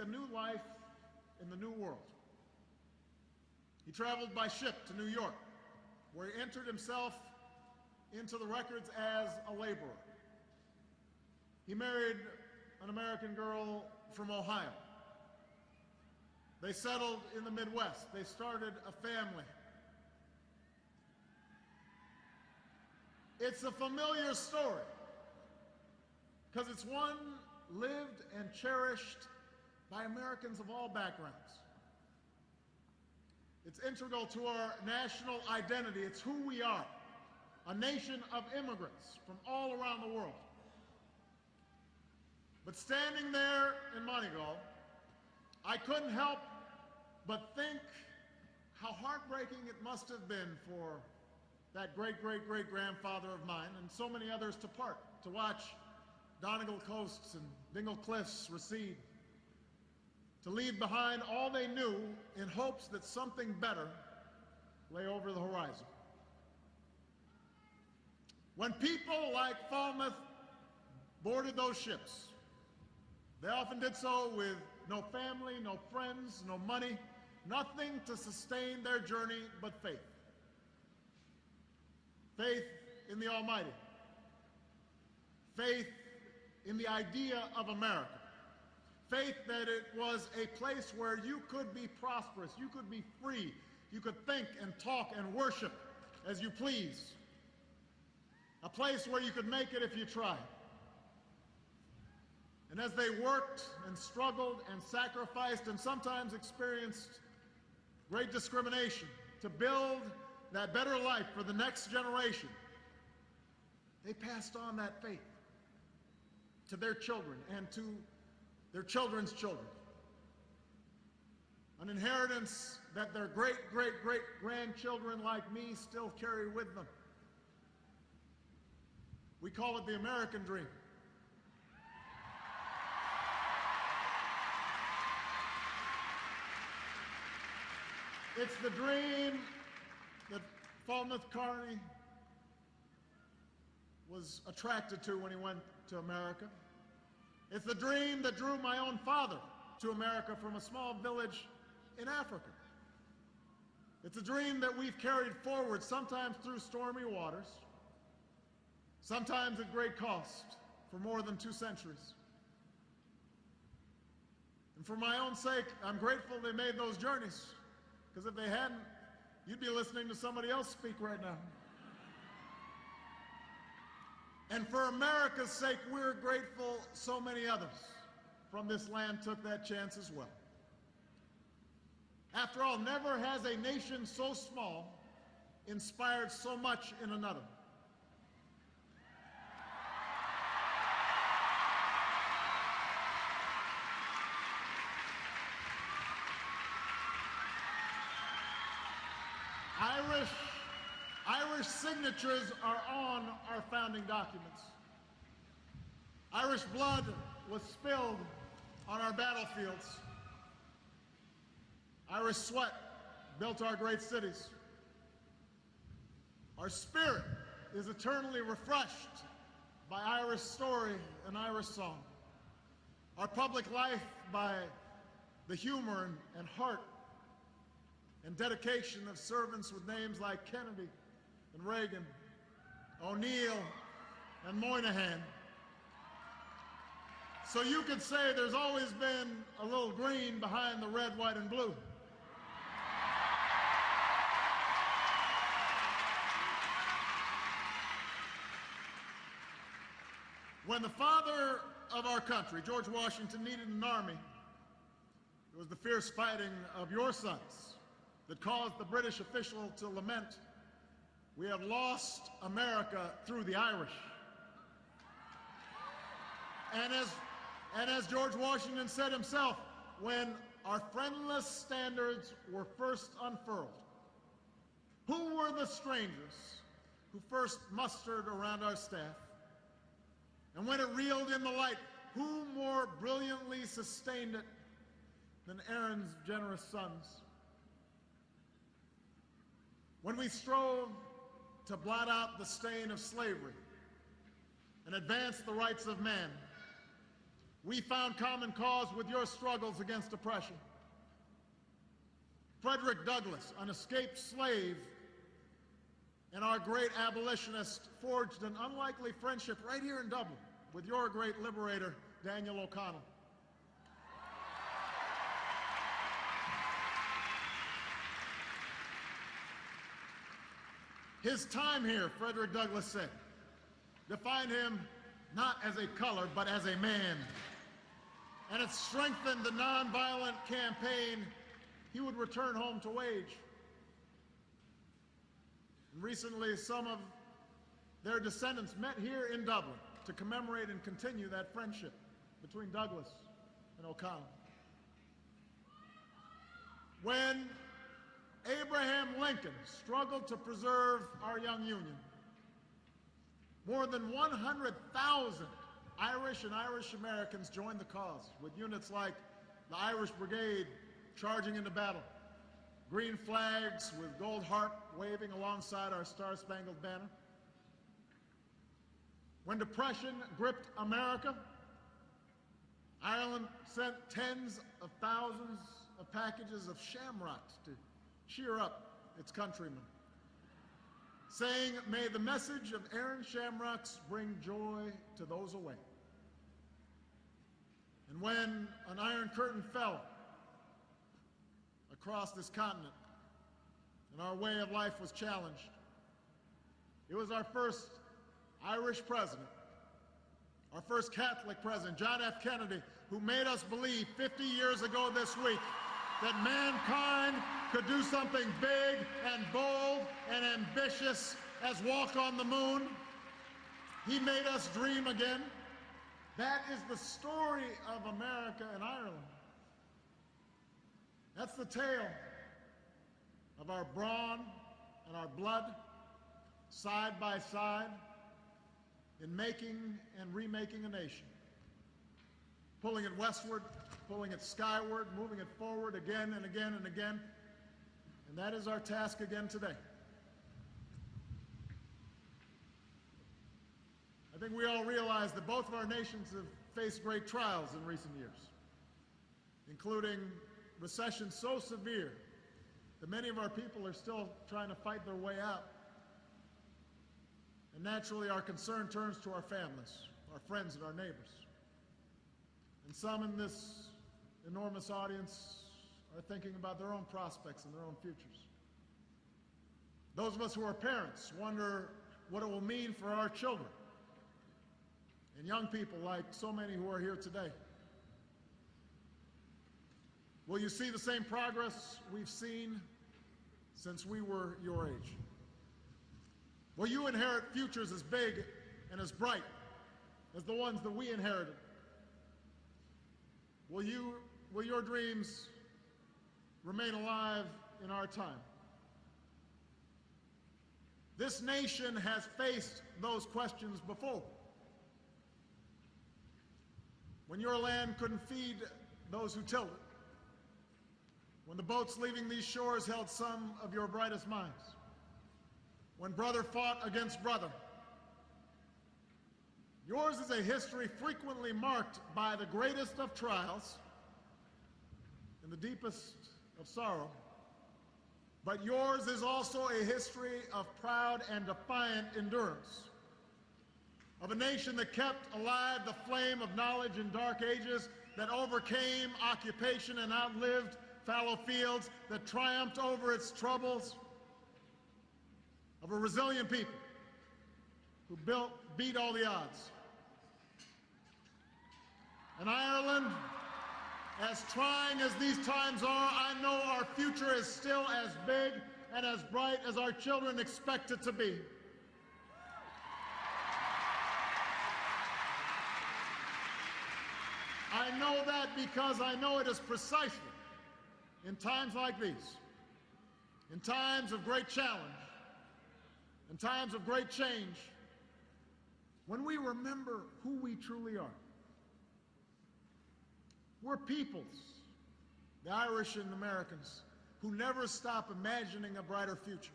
a new life in the New World. He traveled by ship to New York, where he entered himself into the records as a laborer. He married an American girl from Ohio. They settled in the Midwest. They started a family. It's a familiar story because it's one lived and cherished by Americans of all backgrounds. It's integral to our national identity. It's who we are, a nation of immigrants from all around the world. But standing there in Montreal, I couldn't help but think how heartbreaking it must have been for that great-great-great-grandfather of mine and so many others to part, to watch Donegal coasts and Dingle cliffs recede, to leave behind all they knew in hopes that something better lay over the horizon. When people like Falmouth boarded those ships, they often did so with no family, no friends, no money, nothing to sustain their journey but faith. Faith in the Almighty. Faith in the idea of America. Faith that it was a place where you could be prosperous, you could be free, you could think and talk and worship as you please. A place where you could make it if you tried. And as they worked and struggled and sacrificed and sometimes experienced great discrimination to build that better life for the next generation, they passed on that faith to their children and to their children's children. An inheritance that their great-great-great-grandchildren like me still carry with them. We call it the American dream. It's the dream that Falmouth Carney was attracted to when he went to America. It's the dream that drew my own father to America from a small village in Africa. It's a dream that we've carried forward, sometimes through stormy waters, sometimes at great cost, for more than 2 centuries. And for my own sake, I'm grateful they made those journeys, because if they hadn't, you'd be listening to somebody else speak right now. And for America's sake, we're grateful so many others from this land took that chance as well. After all, never has a nation so small inspired so much in another. Irish signatures are on our founding documents. Irish blood was spilled on our battlefields. Irish sweat built our great cities. Our spirit is eternally refreshed by Irish story and Irish song. Our public life by the humor and heart and dedication of servants with names like Kennedy and Reagan, O'Neill and Moynihan. So you could say there's always been a little green behind the red, white, and blue. When the father of our country, George Washington, needed an army, it was the fierce fighting of your sons that caused the British official to lament, "We have lost America through the Irish." And as George Washington said himself, when our friendless standards were first unfurled, who were the strangers who first mustered around our staff? And when it reeled in the light, who more brilliantly sustained it than Aaron's generous sons? When we strove to blot out the stain of slavery and advance the rights of man, We found common cause with your struggles against oppression. Frederick Douglass, an escaped slave, and our great abolitionist forged an unlikely friendship right here in Dublin with your great liberator, Daniel O'Connell. His time here, Frederick Douglass said, defined him not as a color, but as a man. And it strengthened the nonviolent campaign he would return home to wage. And recently, some of their descendants met here in Dublin to commemorate and continue that friendship between Douglass and O'Connell. When Abraham Lincoln struggled to preserve our young Union, more than 100,000 Irish and Irish Americans joined the cause, with units like the Irish Brigade charging into battle, green flags with gold harp waving alongside our Star-Spangled Banner. When depression gripped America, Ireland sent tens of thousands of packages of shamrocks to cheer up its countrymen, saying, "May the message of Aaron Shamrocks bring joy to those away." And when an Iron Curtain fell across this continent and our way of life was challenged, it was our first Irish president, our first Catholic president, John F. Kennedy, who made us believe 50 years ago this week that mankind could do something big and bold and ambitious as walk on the moon. He made us dream again. That is the story of America and Ireland. That's the tale of our brawn and our blood, side by side, in making and remaking a nation, pulling it westward, pulling it skyward, moving it forward again and again and again. And that is our task again today. I think we all realize that both of our nations have faced great trials in recent years, including recession so severe that many of our people are still trying to fight their way out. And naturally, our concern turns to our families, our friends, and our neighbors. And some in this enormous audience are thinking about their own prospects and their own futures. Those of us who are parents wonder what it will mean for our children and young people like so many who are here today. Will you see the same progress we've seen since we were your age? Will you inherit futures as big and as bright as the ones that we inherited? Will your dreams remain alive in our time? This nation has faced those questions before. When your land couldn't feed those who tilled it. When the boats leaving these shores held some of your brightest minds. When brother fought against brother. Yours is a history frequently marked by the greatest of trials and the deepest of sorrow. But yours is also a history of proud and defiant endurance, of a nation that kept alive the flame of knowledge in dark ages, that overcame occupation and outlived fallow fields, that triumphed over its troubles, of a resilient people who beat all the odds. And Ireland, as trying as these times are, I know our future is still as big and as bright as our children expect it to be. I know that because I know it is precisely in times like these, in times of great challenge, in times of great change, when we remember who we truly are. We're peoples, the Irish and Americans, who never stop imagining a brighter future.